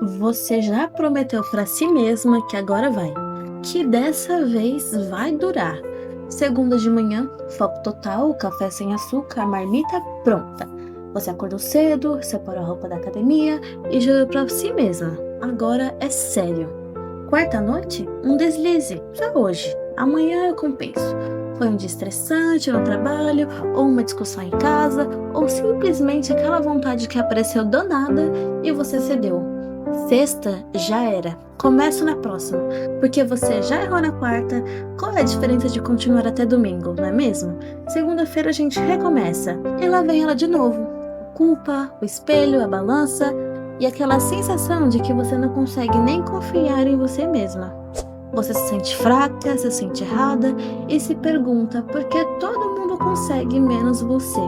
Você já prometeu para si mesma que agora vai, que dessa vez vai durar. Segunda de manhã, foco total, café sem açúcar, marmita pronta. Você acordou cedo, separou a roupa da academia e jurou para si mesma: agora é sério. Quarta noite, um deslize, só hoje. Amanhã eu compenso. Foi um dia estressante no trabalho, ou uma discussão em casa, ou simplesmente aquela vontade que apareceu do nada e você cedeu. Sexta já era. Começa na próxima, porque você já errou na quarta. Qual é a diferença de continuar até domingo, não é mesmo? Segunda-feira a gente recomeça e lá vem ela de novo. A culpa, o espelho, a balança e aquela sensação de que você não consegue nem confiar em você mesma. Você se sente fraca, se sente errada e se pergunta por que todo mundo consegue menos você.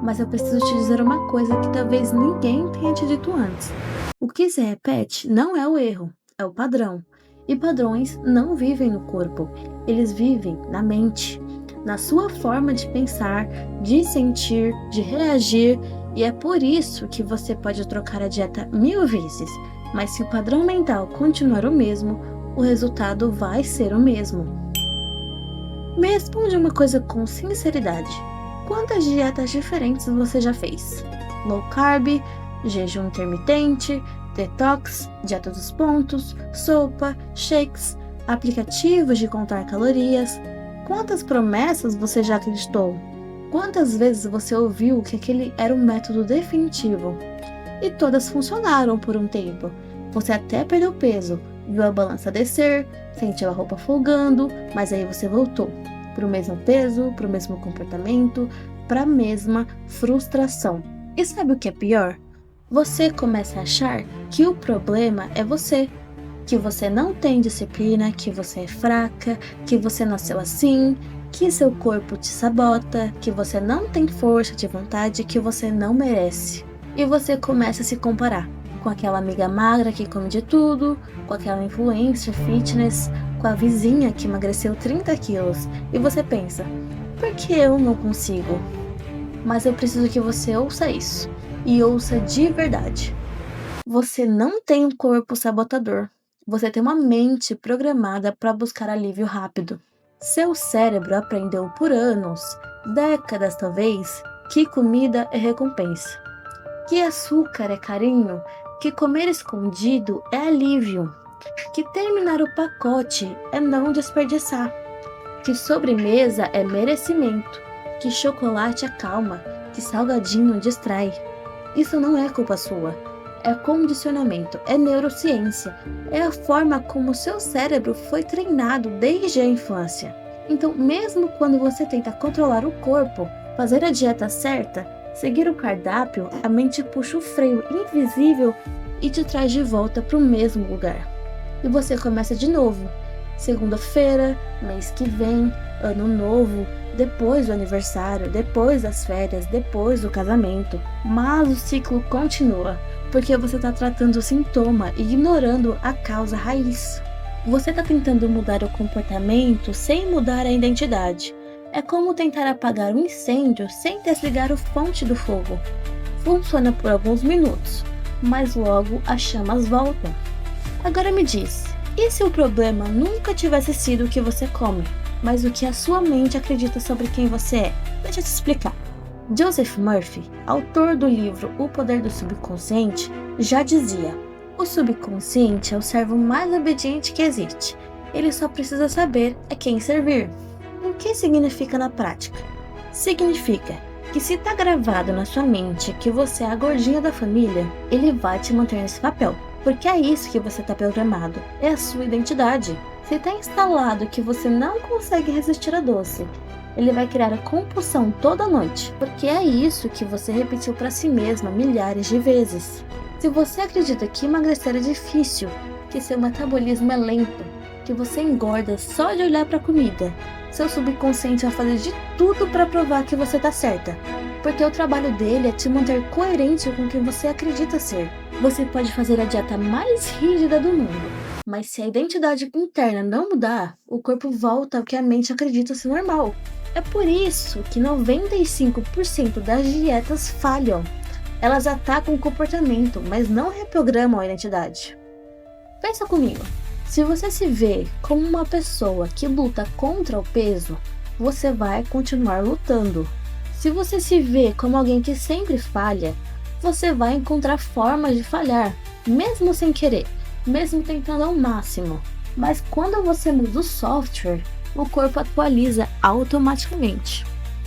Mas eu preciso te dizer uma coisa que talvez ninguém tenha te dito antes. O que se repete não é o erro, é o padrão. E padrões não vivem no corpo, eles vivem na mente, na sua forma de pensar, de sentir, de reagir. E é por isso que você pode trocar a dieta 1000 vezes, mas se o padrão mental continuar o mesmo, o resultado vai ser o mesmo. Me responde uma coisa com sinceridade. Quantas dietas diferentes você já fez? Low carb, jejum intermitente, detox, dieta dos pontos, sopa, shakes, aplicativos de contar calorias. Quantas promessas você já acreditou? Quantas vezes você ouviu que aquele era o método definitivo? E todas funcionaram por um tempo. Você até perdeu peso, viu a balança descer, sentiu a roupa folgando, mas aí você voltou para o mesmo peso, para o mesmo comportamento, para a mesma frustração. E sabe o que é pior? Você começa a achar que o problema é você, que você não tem disciplina, que você é fraca, que você nasceu assim, que seu corpo te sabota, que você não tem força de vontade, que você não merece. E você começa a se comparar com aquela amiga magra que come de tudo, com aquela influencer fitness, com a vizinha que emagreceu 30 quilos. E você pensa, por que eu não consigo? Mas eu preciso que você ouça isso, e ouça de verdade. Você não tem um corpo sabotador. Você tem uma mente programada para buscar alívio rápido. Seu cérebro aprendeu por anos, décadas talvez, que comida é recompensa, que açúcar é carinho, que comer escondido é alívio, que terminar o pacote é não desperdiçar, que sobremesa é merecimento, que chocolate acalma, que salgadinho distrai. Isso não é culpa sua. É condicionamento, é neurociência, é a forma como seu cérebro foi treinado desde a infância. Então, mesmo quando você tenta controlar o corpo, fazer a dieta certa, seguir o cardápio, a mente puxa o freio invisível e te traz de volta para o mesmo lugar. E você começa de novo. Segunda-feira, mês que vem, ano novo, depois do aniversário, depois das férias, depois do casamento. Mas o ciclo continua, porque você está tratando o sintoma e ignorando a causa raiz. Você está tentando mudar o comportamento sem mudar a identidade. É como tentar apagar um incêndio sem desligar a fonte do fogo. Funciona por alguns minutos, mas logo as chamas voltam. Agora me diz, e se o problema nunca tivesse sido o que você come, mas o que a sua mente acredita sobre quem você é? Deixa eu te explicar. Joseph Murphy, autor do livro O Poder do Subconsciente, já dizia: o subconsciente é o servo mais obediente que existe. Ele só precisa saber a quem servir. O que significa na prática? Significa que se está gravado na sua mente que você é a gordinha da família, ele vai te manter nesse papel. Porque é isso que você está programado, é a sua identidade. Se está instalado que você não consegue resistir a doce, ele vai criar a compulsão toda noite, porque é isso que você repetiu para si mesma milhares de vezes. Se você acredita que emagrecer é difícil, que seu metabolismo é lento, que você engorda só de olhar para a comida, seu subconsciente vai fazer de tudo para provar que você está certa, porque o trabalho dele é te manter coerente com quem você acredita ser. Você pode fazer a dieta mais rígida do mundo, mas se a identidade interna não mudar, o corpo volta ao que a mente acredita ser normal. É por isso que 95% das dietas falham. Elas atacam o comportamento, mas não reprogramam a identidade. Pensa comigo, se você se vê como uma pessoa que luta contra o peso, você vai continuar lutando. Se você se vê como alguém que sempre falha, você vai encontrar formas de falhar, mesmo sem querer, mesmo tentando ao máximo. Mas quando você muda o software, o corpo atualiza automaticamente.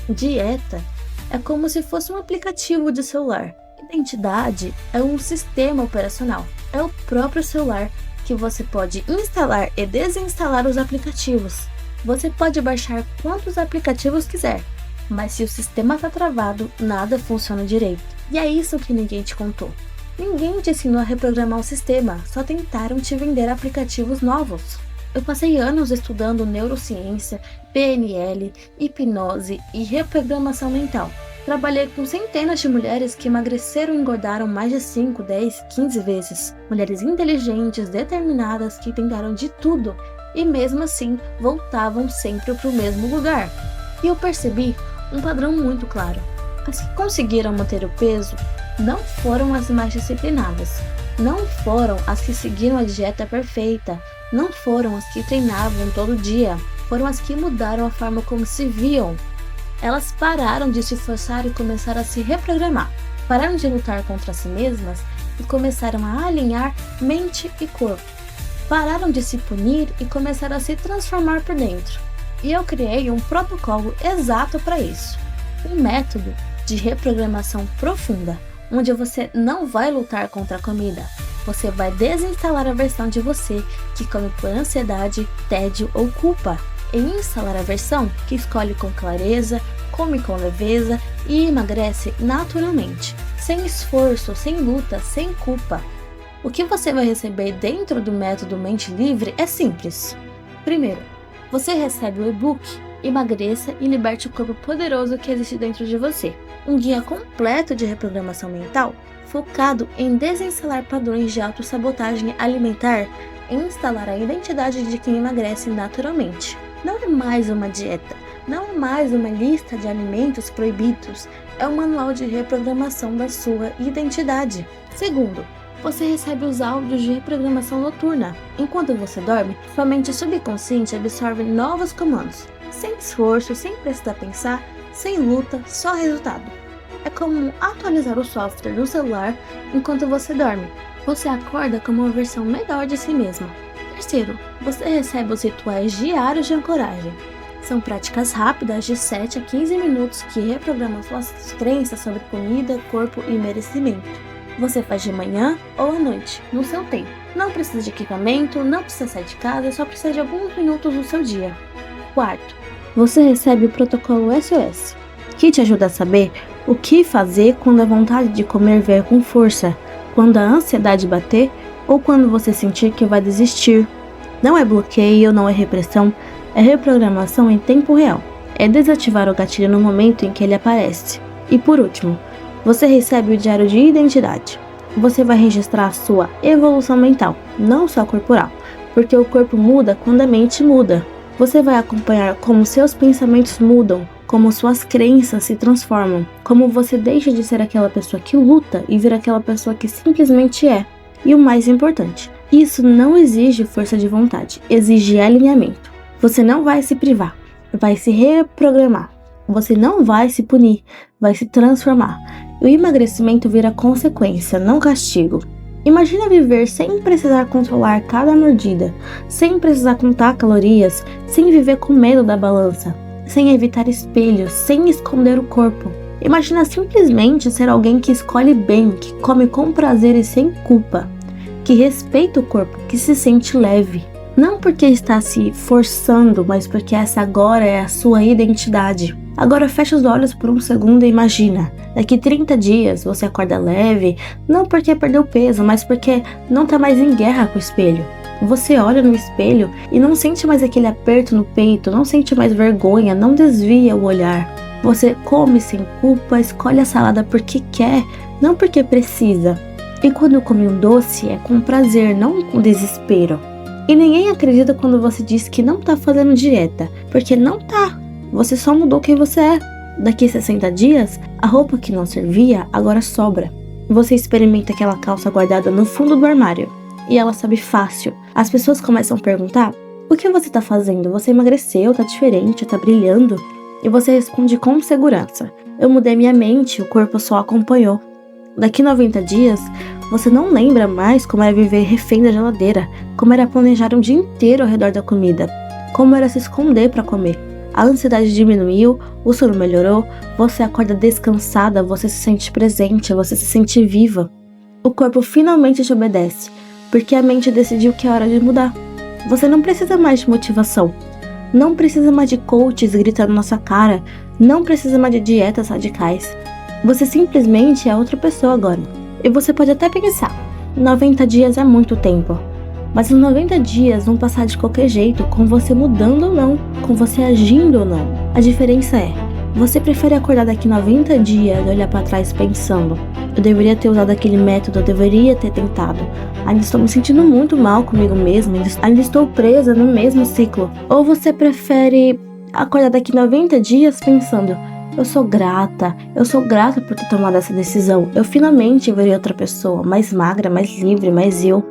Dieta é como se fosse um aplicativo de celular. Identidade é um sistema operacional. É o próprio celular que você pode instalar e desinstalar os aplicativos. Você pode baixar quantos aplicativos quiser, mas se o sistema está travado, nada funciona direito. E é isso que ninguém te contou. Ninguém te ensinou a reprogramar o sistema, só tentaram te vender aplicativos novos. Eu passei anos estudando neurociência, PNL, hipnose e reprogramação mental. Trabalhei com centenas de mulheres que emagreceram e engordaram mais de 5, 10, 15 vezes. Mulheres inteligentes, determinadas, que tentaram de tudo e mesmo assim voltavam sempre para o mesmo lugar. E eu percebi um padrão muito claro. As que conseguiram manter o peso não foram as mais disciplinadas, não foram as que seguiram a dieta perfeita, não foram as que treinavam todo dia, foram as que mudaram a forma como se viam. Elas pararam de se esforçar e começaram a se reprogramar, pararam de lutar contra si mesmas e começaram a alinhar mente e corpo, pararam de se punir e começaram a se transformar por dentro. E eu criei um protocolo exato para isso, um método de reprogramação profunda, onde você não vai lutar contra a comida, você vai desinstalar a versão de você que come por ansiedade, tédio ou culpa, e instalar a versão que escolhe com clareza, come com leveza e emagrece naturalmente, sem esforço, sem luta, sem culpa. O que você vai receber dentro do método Mente Livre é simples. Primeiro, você recebe o e-book Emagreça e Liberte o Corpo Poderoso que existe dentro de você. Um guia completo de reprogramação mental, focado em desinstalar padrões de autossabotagem alimentar e instalar a identidade de quem emagrece naturalmente. Não é mais uma dieta, não é mais uma lista de alimentos proibidos, é um manual de reprogramação da sua identidade. Segundo, você recebe os áudios de reprogramação noturna. Enquanto você dorme, sua mente subconsciente absorve novos comandos, sem esforço, sem precisar pensar, sem luta, só resultado. É como atualizar o software do celular enquanto você dorme. Você acorda como uma versão melhor de si mesma. Terceiro, você recebe os rituais diários de ancoragem. São práticas rápidas de 7 a 15 minutos que reprogramam suas crenças sobre comida, corpo e merecimento. Você faz de manhã ou à noite, no seu tempo. Não precisa de equipamento, não precisa sair de casa, só precisa de alguns minutos no seu dia. Quarto, você recebe o protocolo SOS, que te ajuda a saber o que fazer quando a vontade de comer vier com força, quando a ansiedade bater ou quando você sentir que vai desistir. Não é bloqueio, não é repressão, é reprogramação em tempo real. É desativar o gatilho no momento em que ele aparece. E por último, você recebe o diário de identidade. Você vai registrar a sua evolução mental, não só corporal, porque o corpo muda quando a mente muda. Você vai acompanhar como seus pensamentos mudam, como suas crenças se transformam, como você deixa de ser aquela pessoa que luta e vira aquela pessoa que simplesmente é. E o mais importante, isso não exige força de vontade, exige alinhamento. Você não vai se privar, vai se reprogramar. Você não vai se punir, vai se transformar. E o emagrecimento vira consequência, não castigo. Imagina viver sem precisar controlar cada mordida, sem precisar contar calorias, sem viver com medo da balança, sem evitar espelhos, sem esconder o corpo. Imagina simplesmente ser alguém que escolhe bem, que come com prazer e sem culpa, que respeita o corpo, que se sente leve. Não porque está se forçando, mas porque essa agora é a sua identidade. Agora fecha os olhos por um segundo e imagina. Daqui 30 dias você acorda leve, não porque perdeu peso, mas porque não está mais em guerra com o espelho. Você olha no espelho e não sente mais aquele aperto no peito, não sente mais vergonha, não desvia o olhar. Você come sem culpa, escolhe a salada porque quer, não porque precisa. E quando come um doce é com prazer, não com desespero. E ninguém acredita quando você diz que não tá fazendo dieta, porque não tá. Você só mudou quem você é. Daqui 60 dias, a roupa que não servia agora sobra. Você experimenta aquela calça guardada no fundo do armário e ela sobe fácil. As pessoas começam a perguntar: o que você tá fazendo? Você emagreceu, tá diferente, tá brilhando? E você responde com segurança: eu mudei minha mente, o corpo só acompanhou. Daqui 90 dias, você não lembra mais como era viver refém da geladeira, como era planejar um dia inteiro ao redor da comida, como era se esconder para comer. A ansiedade diminuiu, o sono melhorou, você acorda descansada, você se sente presente, você se sente viva. O corpo finalmente te obedece, porque a mente decidiu que é hora de mudar. Você não precisa mais de motivação, não precisa mais de coaches gritando na sua cara, não precisa mais de dietas radicais. Você simplesmente é outra pessoa agora. E você pode até pensar: 90 dias é muito tempo. Mas os 90 dias vão passar de qualquer jeito, com você mudando ou não, com você agindo ou não. A diferença é: você prefere acordar daqui 90 dias e olhar pra trás pensando: eu deveria ter usado aquele método, eu deveria ter tentado. Ainda estou me sentindo muito mal comigo mesma, ainda estou presa no mesmo ciclo. Ou você prefere acordar daqui 90 dias pensando: eu sou grata por ter tomado essa decisão. Eu finalmente virei outra pessoa, mais magra, mais livre, mais eu.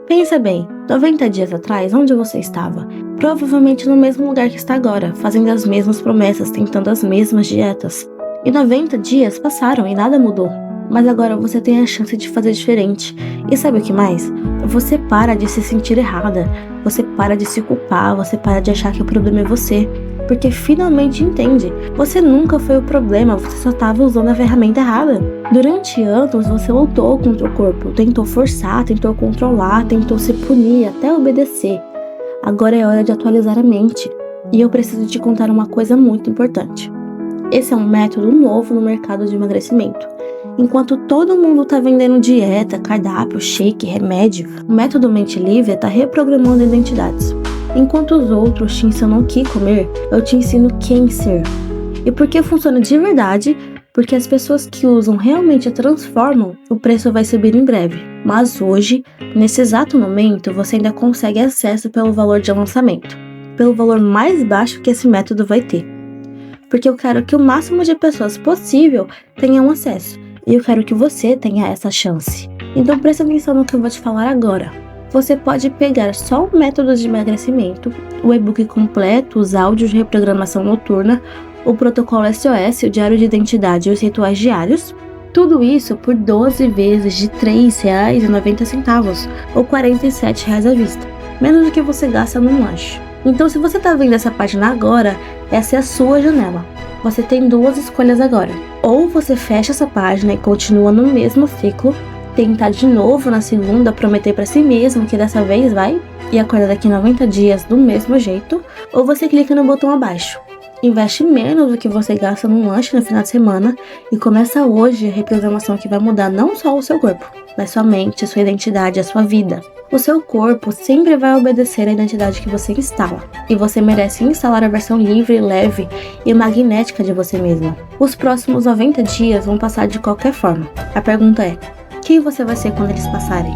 Pensa bem, 90 dias atrás, onde você estava? Provavelmente no mesmo lugar que está agora, fazendo as mesmas promessas, tentando as mesmas dietas. E 90 dias passaram e nada mudou. Mas agora você tem a chance de fazer diferente. E sabe o que mais? Você para de se sentir errada, você para de se culpar, você para de achar que o problema é você. Porque finalmente entende, você nunca foi o problema, você só estava usando a ferramenta errada. Durante anos você lutou contra o corpo, tentou forçar, tentou controlar, tentou se punir, até obedecer. Agora é hora de atualizar a mente. E eu preciso te contar uma coisa muito importante. Esse é um método novo no mercado de emagrecimento. Enquanto todo mundo está vendendo dieta, cardápio, shake, remédio, o método Mente Livre está reprogramando identidades. Enquanto os outros te ensinam o que comer, eu te ensino quem ser. E porque funciona de verdade, porque as pessoas que usam realmente transformam, o preço vai subir em breve. Mas hoje, nesse exato momento, você ainda consegue acesso pelo valor de lançamento, pelo valor mais baixo que esse método vai ter. Porque eu quero que o máximo de pessoas possível tenham acesso, e eu quero que você tenha essa chance. Então presta atenção no que eu vou te falar agora. Você pode pegar só o método de emagrecimento, o e-book completo, os áudios de reprogramação noturna, o protocolo SOS, o diário de identidade e os rituais diários. Tudo isso por 12 vezes de R$ 3,90 ou R$ 47 à vista, menos do que você gasta num lanche. Então, se você está vendo essa página agora, essa é a sua janela. Você tem duas escolhas agora. Ou você fecha essa página e continua no mesmo ciclo, tentar de novo na segunda, prometer pra si mesmo que dessa vez vai, e acorda daqui 90 dias do mesmo jeito, ou você clica no botão abaixo. Investe menos do que você gasta num lanche no final de semana e começa hoje a reprogramação que vai mudar não só o seu corpo, mas sua mente, a sua identidade, a sua vida. O seu corpo sempre vai obedecer à identidade que você instala, e você merece instalar a versão livre, leve e magnética de você mesma. Os próximos 90 dias vão passar de qualquer forma. A pergunta é: quem você vai ser quando eles passarem?